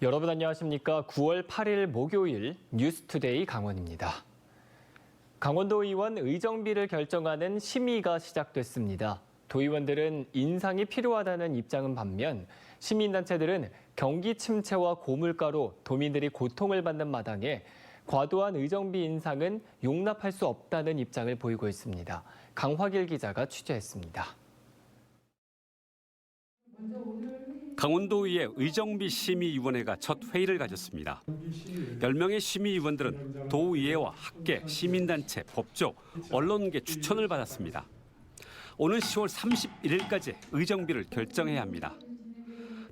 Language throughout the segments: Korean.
여러분 안녕하십니까? 9월 8일 목요일 뉴스투데이 강원입니다. 강원도의원 의정비를 결정하는 심의가 시작됐습니다. 도의원들은 인상이 필요하다는 입장은 반면 시민단체들은 경기 침체와 고물가로 도민들이 고통을 받는 마당에 과도한 의정비 인상은 용납할 수 없다는 입장을 보이고 있습니다. 강화길 기자가 취재했습니다. 강원도의회 의정비 심의위원회가 첫 회의를 가졌습니다. 10명의 심의위원들은 도의회와 학계, 시민단체, 법조, 언론계 추천을 받았습니다. 오는 10월 31일까지 의정비를 결정해야 합니다.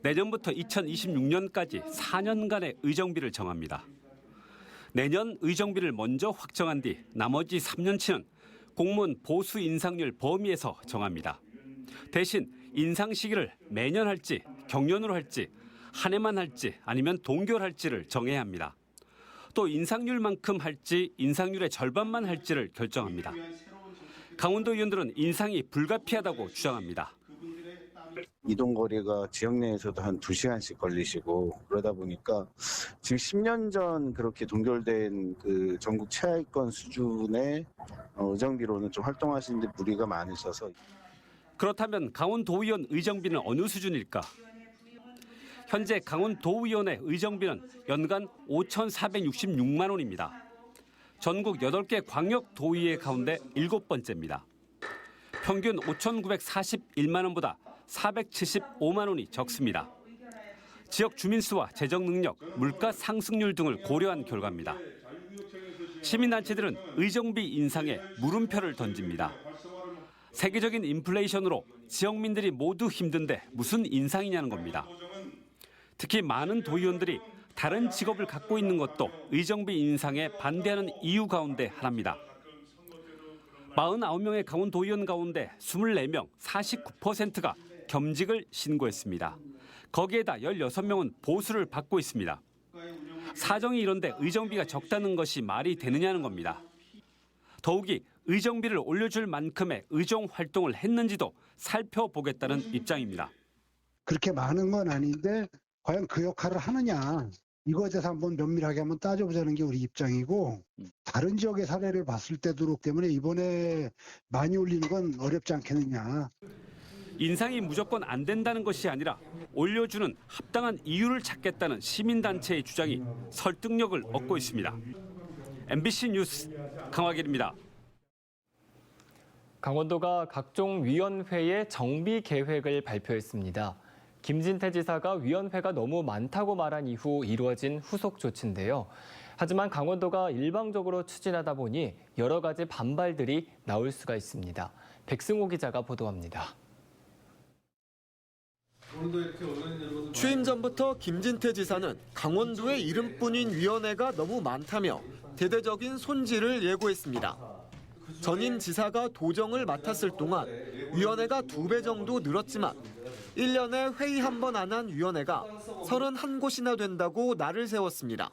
내년부터 2026년까지 4년간의 의정비를 정합니다. 내년 의정비를 먼저 확정한 뒤 나머지 3년치는 공무원 보수 인상률 범위에서 정합니다. 대신 인상 시기를 매년 할지 경년으로 할지 한 해만 할지 아니면 동결할지를 정해야 합니다. 또 인상률만큼 할지 인상률의 절반만 할지를 결정합니다. 강원도 의원들은 인상이 불가피하다고 주장합니다. 이동거리가 지역 내에서도 한 2시간씩 걸리시고 그러다 보니까 지금 10년 전 그렇게 동결된 그 전국 최하위권 수준의 의정비로는 좀 활동하시는데 무리가 많으셔서. 그렇다면 강원도의원 의정비는 어느 수준일까? 현재 강원도의원의 의정비는 연간 5,466만 원입니다. 전국 8개 광역도의회 가운데 7번째입니다. 평균 5,941만 원보다 475만 원이 적습니다. 지역 주민수와 재정 능력, 물가 상승률 등을 고려한 결과입니다. 시민단체들은 의정비 인상에 물음표를 던집니다. 세계적인 인플레이션으로 지역민들이 모두 힘든데 무슨 인상이냐는 겁니다. 특히 많은 도의원들이 다른 직업을 갖고 있는 것도 의정비 인상에 반대하는 이유 가운데 하나입니다. 49명의 강원도의원 가운데 24명, 49%가 겸직을 신고했습니다. 거기에다 16명은 보수를 받고 있습니다. 사정이 이런데 의정비가 적다는 것이 말이 되느냐는 겁니다. 더욱이 의정비를 올려줄 만큼의 의정 활동을 했는지도 살펴보겠다는 입장입니다. 그렇게 많은 건 아닌데 과연 그 역할을 하느냐. 이거에 대해서 한번 면밀하게 한번 따져보자는 게 우리 입장이고, 다른 지역의 사례를 봤을 때도 그렇기 때문에 이번에 많이 올리는 건 어렵지 않겠느냐. 인상이 무조건 안 된다는 것이 아니라 올려주는 합당한 이유를 찾겠다는 시민단체의 주장이 설득력을 얻고 있습니다. MBC 뉴스 강화길입니다. 강원도가 각종 위원회의 정비 계획을 발표했습니다. 김진태 지사가 위원회가 너무 많다고 말한 이후 이루어진 후속 조치인데요. 하지만 강원도가 일방적으로 추진하다 보니 여러 가지 반발들이 나올 수가 있습니다. 백승호 기자가 보도합니다. 취임 전부터 김진태 지사는 강원도의 이름뿐인 위원회가 너무 많다며 대대적인 손질을 예고했습니다. 전임 지사가 도정을 맡았을 동안 위원회가 2배 정도 늘었지만 1년에 회의 한 번 안 한 위원회가 31곳이나 된다고 날을 세웠습니다.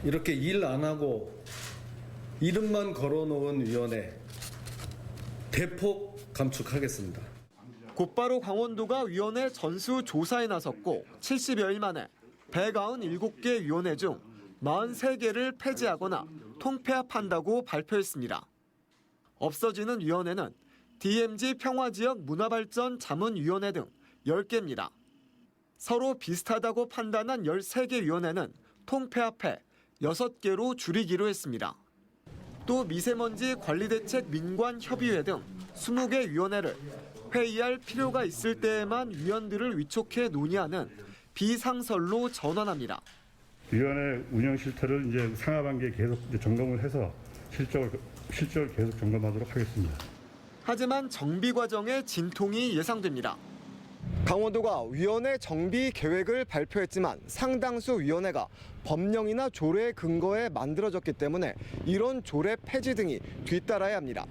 이렇게 일 안 하고 이름만 걸어놓은 위원회 대폭 감축하겠습니다. 곧바로 강원도가 위원회 전수 조사에 나섰고 70여일 만에 197개 위원회 중 43개를 폐지하거나 통폐합한다고 발표했습니다. 없어지는 위원회는 DMZ 평화지역 문화발전 자문위원회 등 10개입니다. 서로 비슷하다고 판단한 13개 위원회는 통폐합해 6개로 줄이기로 했습니다. 또 미세먼지 관리대책 민관협의회 등 20개 위원회를 회의할 필요가 있을 때에만 위원들을 위촉해 논의하는 비상설로 전환합니다. 위원회 운영 실태를 이제 상하반기에 계속 점검을 해서 실적을 계속 점검하도록 하겠습니다. 하지만 정비 과정에 진통이 예상됩니다. 강원도가 위원회 정비 계획을 발표했지만 상당수 위원회가 법령이나 조례 근거에 만들어졌기 때문에 이런 조례 폐지 등이 뒤따라야 합니다.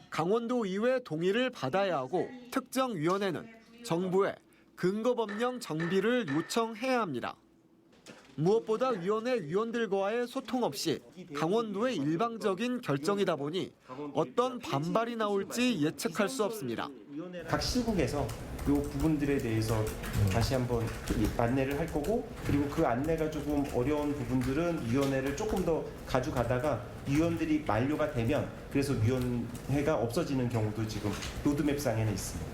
강원도 의회 동의를 받아야 하고 특정 위원회는 정부에 근거법령 정비를 요청해야 합니다. 무엇보다 위원회 위원들과의 소통 없이 강원도의 일방적인 결정이다 보니 어떤 반발이 나올지 예측할 수 없습니다. 각 시국에서 부분들에 대해서 다시 한번 안내를 할 거고, 그리고 그 안내가 조금 어려운 부분들은 위원회를 조금 더 가져가다가 위원들이 만료가 되면 그래서 위원회가 없어지는 경우도 지금 로드맵상에는 있습니다.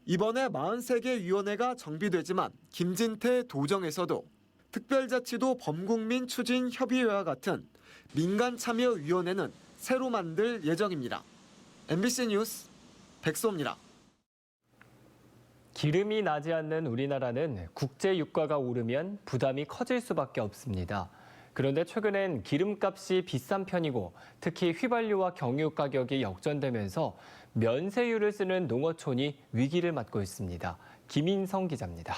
이번에 43개 위원회가 정비되지만 김진태 도정에서도 특별자치도 범국민 추진 협의회와 같은 민간 참여 위원회는 새로 만들 예정입니다. MBC 뉴스 백소입니다. 기름이 나지 않는 우리나라는 국제 유가가 오르면 부담이 커질 수밖에 없습니다. 그런데 최근엔 기름값이 비싼 편이고 특히 휘발유와 경유 가격이 역전되면서 면세유를 쓰는 농어촌이 위기를 맞고 있습니다. 김인성 기자입니다.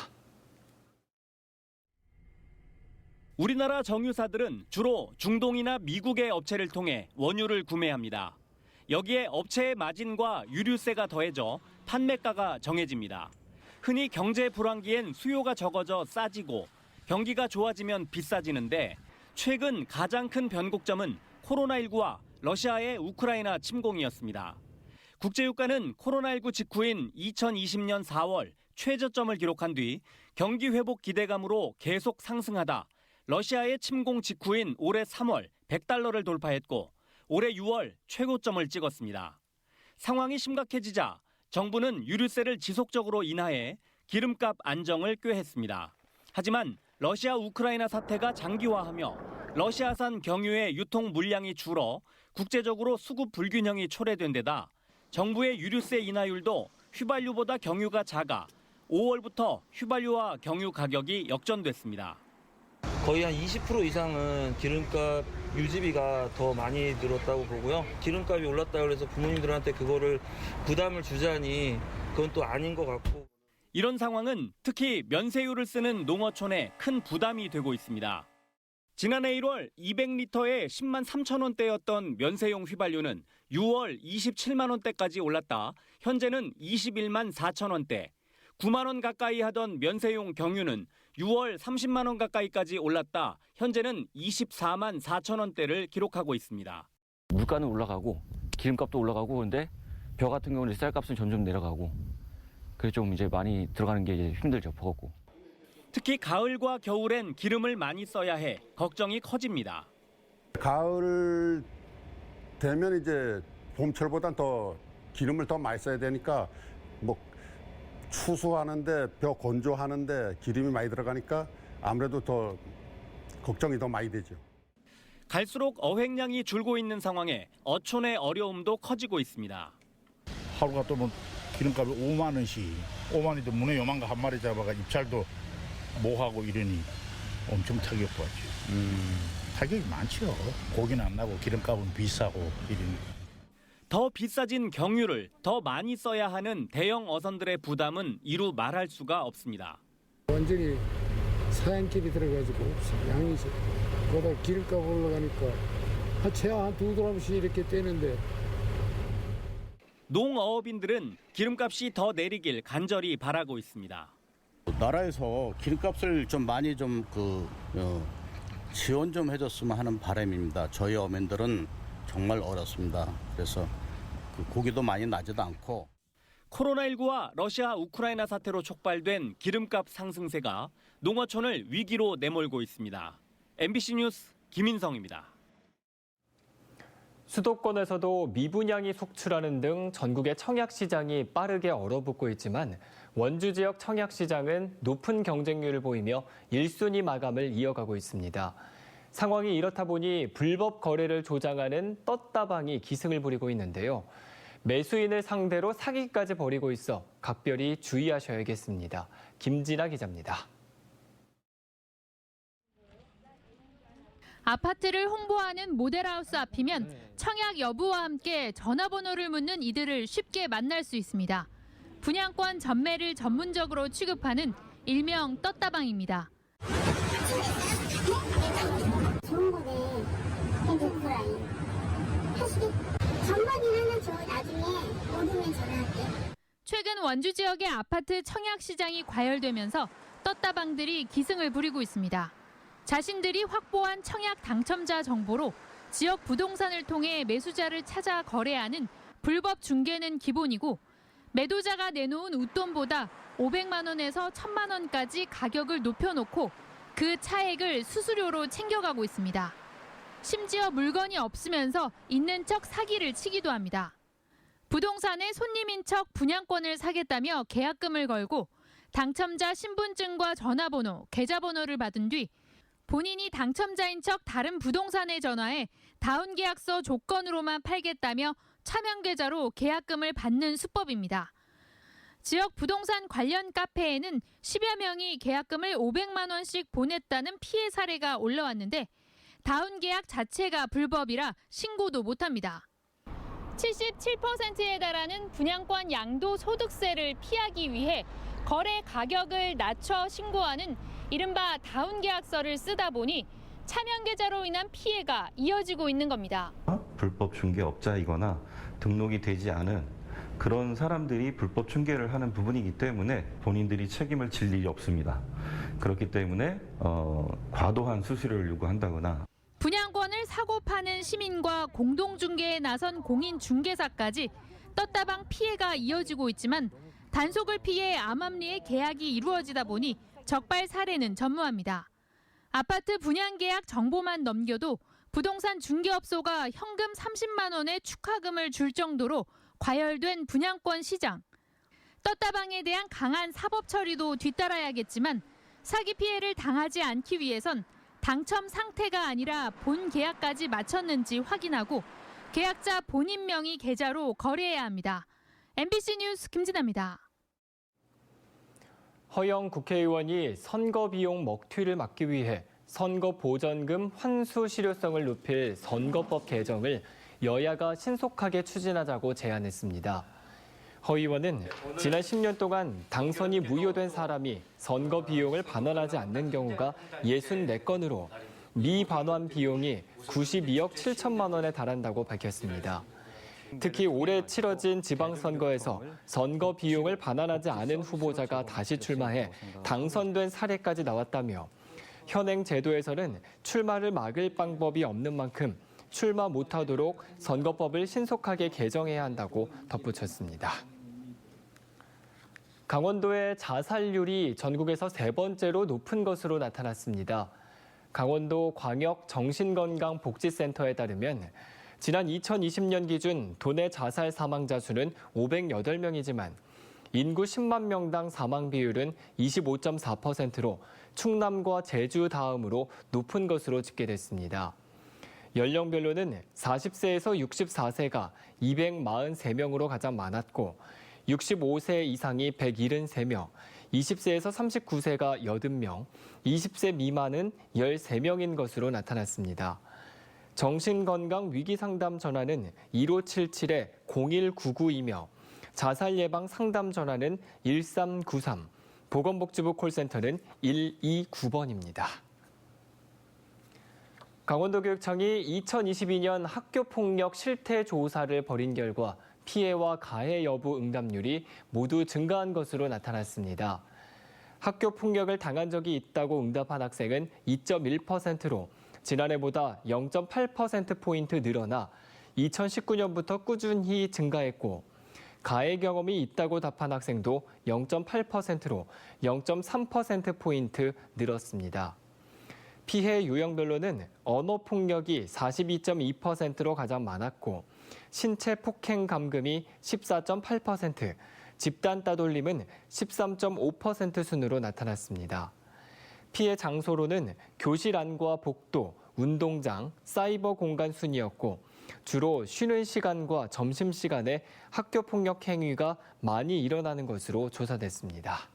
우리나라 정유사들은 주로 중동이나 미국의 업체를 통해 원유를 구매합니다. 여기에 업체의 마진과 유류세가 더해져 판매가가 정해집니다. 흔히 경제 불황기엔 수요가 적어져 싸지고 경기가 좋아지면 비싸지는데 최근 가장 큰 변곡점은 코로나19와 러시아의 우크라이나 침공이었습니다. 국제유가는 코로나19 직후인 2020년 4월 최저점을 기록한 뒤 경기 회복 기대감으로 계속 상승하다 러시아의 침공 직후인 올해 3월 100달러를 돌파했고 올해 6월 최고점을 찍었습니다. 상황이 심각해지자 정부는 유류세를 지속적으로 인하해 기름값 안정을 꾀했습니다. 하지만 러시아 우크라이나 사태가 장기화하며 러시아산 경유의 유통 물량이 줄어 국제적으로 수급 불균형이 초래된 데다 정부의 유류세 인하율도 휘발유보다 경유가 작아 5월부터 휘발유와 경유 가격이 역전됐습니다. 거의 한 20% 이상은 기름값 유지비가 더 많이 늘었다고 보고요. 기름값이 올랐다고 해서 부모님들한테 그거를 부담을 주자니 그건 또 아닌 것 같고. 이런 상황은 특히 면세유를 쓰는 농어촌에 큰 부담이 되고 있습니다. 지난해 1월 200리터에 10만 3천 원대였던 면세용 휘발유는 6월 27만 원대까지 올랐다 현재는 21만 4천 원대. 9만 원 가까이 하던 면세용 경유는 6월 30만 원 가까이까지 올랐다 현재는 24만 4천 원대를 기록하고 있습니다. 물가는 올라가고 기름값도 올라가고 그런데 벼 같은 경우는 쌀값은 점점 내려가고 그래서 좀 이제 많이 들어가는 게 이제 힘들죠, 버겁고. 특히 가을과 겨울엔 기름을 많이 써야 해 걱정이 커집니다. 가을 되면 이제 봄철보단 더 기름을 더 많이 써야 되니까 뭐 추수하는데 벼 건조하는데 기름이 많이 들어가니까 아무래도 더 걱정이 더 많이 되죠. 갈수록 어획량이 줄고 있는 상황에 어촌의 어려움도 커지고 있습니다. 하루가 또 뭐 기름값이 5만 원씩 5만 원도 문어 요만 거 한 마리 잡아가 입찰도 못 하고 이러니 엄청 타격 받죠. 타격이 많죠. 고기는 안 나고 기름값은 비싸고 이러니. 더 비싸진 경유를 더 많이 써야 하는 대형 어선들의 부담은 이루 말할 수가 없습니다. 완전히 사양길이 들어가지고 양이 거기다 기름값 올라가니까 최하 한 2드럼씩 이렇게 떼는데. 농어업인들은 기름값이 더 내리길 간절히 바라고 있습니다. 나라에서 기름값을 좀 많이 지원 좀 해줬으면 하는 바람입니다. 저희 어민들은 정말 어렵습니다. 그래서 고기도 많이 나지도 않고. 코로나19와 러시아 우크라이나 사태로 촉발된 기름값 상승세가 농어촌을 위기로 내몰고 있습니다. MBC 뉴스 김인성입니다. 수도권에서도 미분양이 속출하는 등 전국의 청약시장이 빠르게 얼어붙고 있지만 원주 지역 청약시장은 높은 경쟁률을 보이며 1순위 마감을 이어가고 있습니다. 상황이 이렇다 보니 불법 거래를 조장하는 떴다방이 기승을 부리고 있는데요. 매수인을 상대로 사기까지 벌이고 있어 각별히 주의하셔야겠습니다. 김진아 기자입니다. 아파트를 홍보하는 모델하우스 앞이면 청약 여부와 함께 전화번호를 묻는 이들을 쉽게 만날 수 있습니다. 분양권 전매를 전문적으로 취급하는 일명 떴다방입니다. 좋은 거네. 핸드프라이. 하시겠? 전반이 하나 줘. 나중에 모르면 전화할게. 최근 원주 지역의 아파트 청약 시장이 과열되면서 떴다방들이 기승을 부리고 있습니다. 자신들이 확보한 청약 당첨자 정보로 지역 부동산을 통해 매수자를 찾아 거래하는 불법 중개는 기본이고 매도자가 내놓은 웃돈보다 500만 원에서 1,000만 원까지 가격을 높여놓고 그 차액을 수수료로 챙겨가고 있습니다. 심지어 물건이 없으면서 있는 척 사기를 치기도 합니다. 부동산의 손님인 척 분양권을 사겠다며 계약금을 걸고 당첨자 신분증과 전화번호, 계좌번호를 받은 뒤 본인이 당첨자인 척 다른 부동산에 전화해 다운계약서 조건으로만 팔겠다며 차명계좌로 계약금을 받는 수법입니다. 지역 부동산 관련 카페에는 10여 명이 계약금을 500만 원씩 보냈다는 피해 사례가 올라왔는데 다운계약 자체가 불법이라 신고도 못합니다. 77%에 달하는 분양권 양도소득세를 피하기 위해 거래 가격을 낮춰 신고하는 이른바 다운계약서를 쓰다 보니 차명계좌로 인한 피해가 이어지고 있는 겁니다. 불법 중개업자이거나 등록이 되지 않은 그런 사람들이 불법 중개를 하는 부분이기 때문에 본인들이 책임을 질 일이 없습니다. 그렇기 때문에 과도한 수수료를 요구한다거나 분양권을 사고 파는 시민과 공동중개에 나선 공인중개사까지 떴다방 피해가 이어지고 있지만 단속을 피해 암암리에 계약이 이루어지다 보니 적발 사례는 전무합니다. 아파트 분양계약 정보만 넘겨도 부동산 중개업소가 현금 30만 원의 축하금을 줄 정도로 과열된 분양권 시장. 떴다방에 대한 강한 사법 처리도 뒤따라야겠지만 사기 피해를 당하지 않기 위해선 당첨 상태가 아니라 본 계약까지 마쳤는지 확인하고 계약자 본인 명의 계좌로 거래해야 합니다. MBC 뉴스 김진아입니다. 허영 국회의원이 선거 비용 먹튀를 막기 위해 선거 보전금 환수 실효성을 높일 선거법 개정을 여야가 신속하게 추진하자고 제안했습니다. 허 의원은 지난 10년 동안 당선이 무효된 사람이 선거 비용을 반환하지 않는 경우가 64건으로 미반환 비용이 92억 7천만 원에 달한다고 밝혔습니다. 특히 올해 치러진 지방선거에서 선거 비용을 반환하지 않은 후보자가 다시 출마해 당선된 사례까지 나왔다며 현행 제도에서는 출마를 막을 방법이 없는 만큼 출마 못하도록 선거법을 신속하게 개정해야 한다고 덧붙였습니다. 강원도의 자살률이 전국에서 세 번째로 높은 것으로 나타났습니다. 강원도 광역정신건강복지센터에 따르면 지난 2020년 기준 도내 자살 사망자 수는 508명이지만 인구 10만 명당 사망 비율은 25.4%로 충남과 제주 다음으로 높은 것으로 집계됐습니다. 연령별로는 40세에서 64세가 243명으로 가장 많았고 65세 이상이 173명, 20세에서 39세가 80명, 20세 미만은 13명인 것으로 나타났습니다. 정신건강 위기상담 전화는 1577-0199이며 자살 예방 상담 전화는 1393, 보건복지부 콜센터는 129번입니다. 강원도교육청이 2022년 학교폭력 실태 조사를 벌인 결과 피해와 가해 여부 응답률이 모두 증가한 것으로 나타났습니다. 학교폭력을 당한 적이 있다고 응답한 학생은 2.1%로 지난해보다 0.8%포인트 늘어나 2019년부터 꾸준히 증가했고 가해 경험이 있다고 답한 학생도 0.8%로 0.3%포인트 늘었습니다. 피해 유형별로는 언어폭력이 42.2%로 가장 많았고 신체 폭행 감금이 14.8%, 집단 따돌림은 13.5% 순으로 나타났습니다. 피해 장소로는 교실 안과 복도, 운동장, 사이버 공간 순이었고 주로 쉬는 시간과 점심시간에 학교폭력 행위가 많이 일어나는 것으로 조사됐습니다.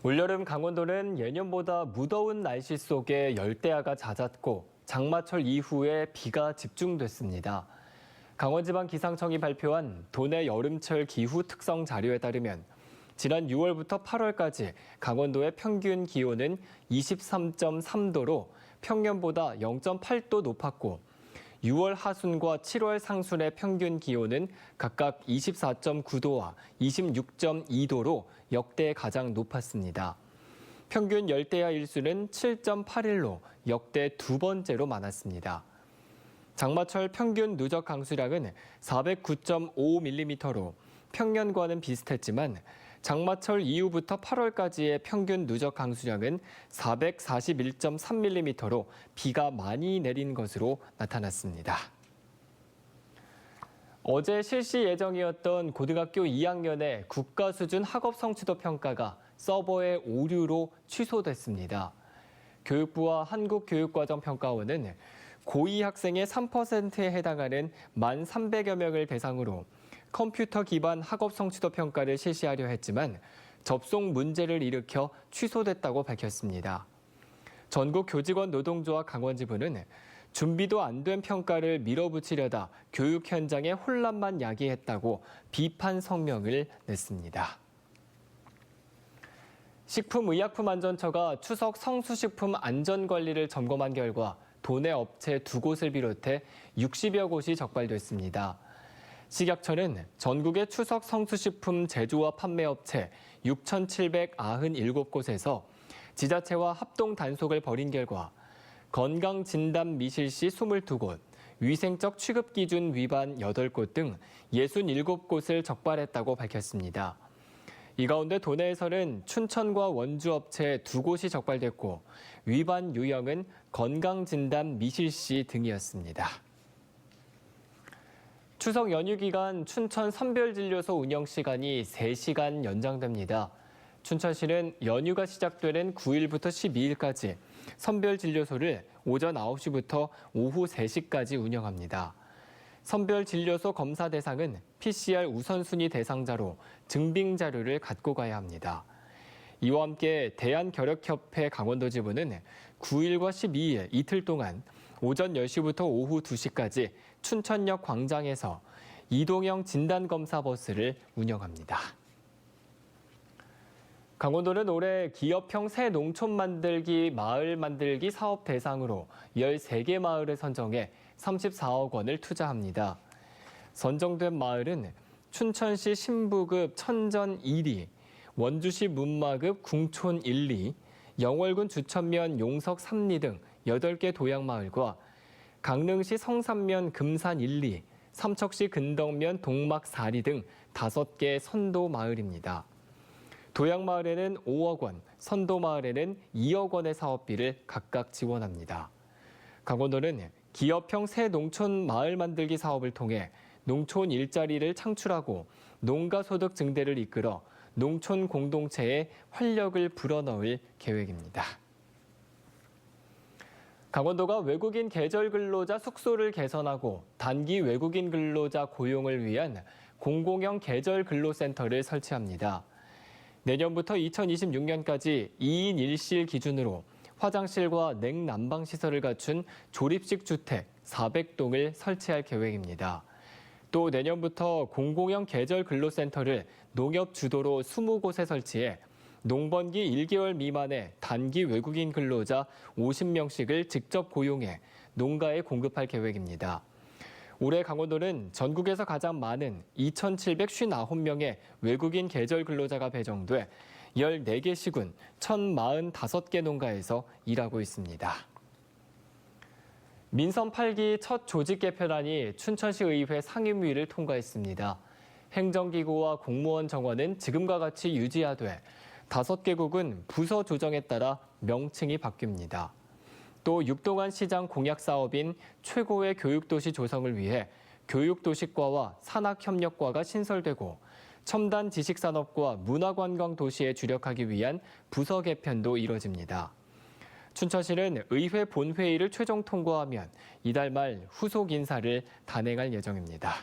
올여름 강원도는 예년보다 무더운 날씨 속에 열대야가 잦았고 장마철 이후에 비가 집중됐습니다. 강원지방기상청이 발표한 도내 여름철 기후 특성 자료에 따르면 지난 6월부터 8월까지 강원도의 평균 기온은 23.3도로 평년보다 0.8도 높았고 6월 하순과 7월 상순의 평균 기온은 각각 24.9도와 26.2도로 역대 가장 높았습니다. 평균 열대야 일수는 7.81로 역대 두 번째로 많았습니다. 장마철 평균 누적 강수량은 409.5mm로 평년과는 비슷했지만 장마철 이후부터 8월까지의 평균 누적 강수량은 441.3mm로 비가 많이 내린 것으로 나타났습니다. 어제 실시 예정이었던 고등학교 2학년의 국가 수준 학업 성취도 평가가 서버의 오류로 취소됐습니다. 교육부와 한국교육과정평가원은 고2 학생의 3%에 해당하는 1,300여 명을 대상으로 컴퓨터 기반 학업 성취도 평가를 실시하려 했지만 접속 문제를 일으켜 취소됐다고 밝혔습니다. 전국 교직원 노동조합 강원지부는 준비도 안 된 평가를 밀어붙이려다 교육 현장에 혼란만 야기했다고 비판 성명을 냈습니다. 식품의약품안전처가 추석 성수식품 안전관리를 점검한 결과 도내 업체 2곳을 비롯해 60여 곳이 적발됐습니다. 식약처는 전국의 추석 성수식품 제조와 판매업체 6,797곳에서 지자체와 합동 단속을 벌인 결과 건강진단 미실시 22곳, 위생적 취급 기준 위반 8곳 등 67곳을 적발했다고 밝혔습니다. 이 가운데 도내에서는 춘천과 원주 업체 2곳이 적발됐고 위반 유형은 건강진단 미실시 등이었습니다. 추석 연휴 기간 춘천 선별진료소 운영 시간이 3시간 연장됩니다. 춘천시는 연휴가 시작되는 9일부터 12일까지 선별진료소를 오전 9시부터 오후 3시까지 운영합니다. 선별진료소 검사 대상은 PCR 우선순위 대상자로 증빙 자료를 갖고 가야 합니다. 이와 함께 대한결핵협회 강원도지부는 9일과 12일 이틀 동안 오전 10시부터 오후 2시까지 춘천역 광장에서 이동형 진단검사버스를 운영합니다. 강원도는 올해 기업형 새 농촌 만들기 마을 만들기 사업 대상으로 13개 마을을 선정해 34억 원을 투자합니다. 선정된 마을은 춘천시 신부급 천전 1리, 원주시 문마급 궁촌 1, 2, 영월군 주천면 용석 3리 등 8개 도약마을과 강릉시 성산면 금산 1, 2, 삼척시 근덕면 동막 4리 등 5개 선도 마을입니다. 도약마을에는 5억 원, 선도마을에는 2억 원의 사업비를 각각 지원합니다. 강원도는 기업형 새 농촌 마을 만들기 사업을 통해 농촌 일자리를 창출하고 농가 소득 증대를 이끌어 농촌 공동체에 활력을 불어넣을 계획입니다. 강원도가 외국인 계절 근로자 숙소를 개선하고 단기 외국인 근로자 고용을 위한 공공형 계절 근로센터를 설치합니다. 내년부터 2026년까지 2인 1실 기준으로 화장실과 냉난방 시설을 갖춘 조립식 주택 400동을 설치할 계획입니다. 또 내년부터 공공형 계절 근로센터를 농협 주도로 20곳에 설치해 농번기 1개월 미만의 단기 외국인 근로자 50명씩을 직접 고용해 농가에 공급할 계획입니다. 올해 강원도는 전국에서 가장 많은 2,759명의 외국인 계절 근로자가 배정돼 14개 시군 1,045개 농가에서 일하고 있습니다. 민선 8기 첫 조직 개편안이 춘천시 의회 상임위를 통과했습니다. 행정기구와 공무원 정원은 지금과 같이 유지하되 5개국은 부서 조정에 따라 명칭이 바뀝니다. 또 육동안 시장 공약 사업인 최고의 교육도시 조성을 위해 교육도시과와 산학협력과가 신설되고 첨단 지식산업과 문화관광도시에 주력하기 위한 부서 개편도 이뤄집니다. 춘천시는 의회 본회의를 최종 통과하면 이달 말 후속 인사를 단행할 예정입니다.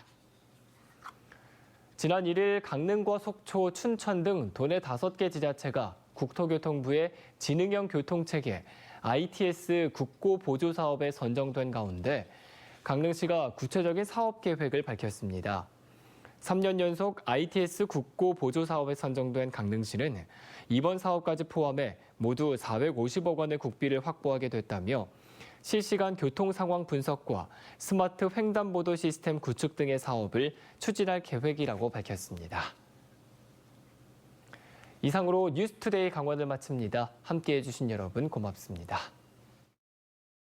지난 1일 강릉과 속초, 춘천 등 도내 5개 지자체가 국토교통부의 지능형 교통체계 ITS 국고 보조 사업에 선정된 가운데 강릉시가 구체적인 사업 계획을 밝혔습니다. 3년 연속 ITS 국고 보조 사업에 선정된 강릉시는 이번 사업까지 포함해 모두 450억 원의 국비를 확보하게 됐다며 실시간 교통 상황 분석과 스마트 횡단보도 시스템 구축 등의 사업을 추진할 계획이라고 밝혔습니다. 이상으로 뉴스투데이 강원을 마칩니다. 함께해 주신 여러분 고맙습니다.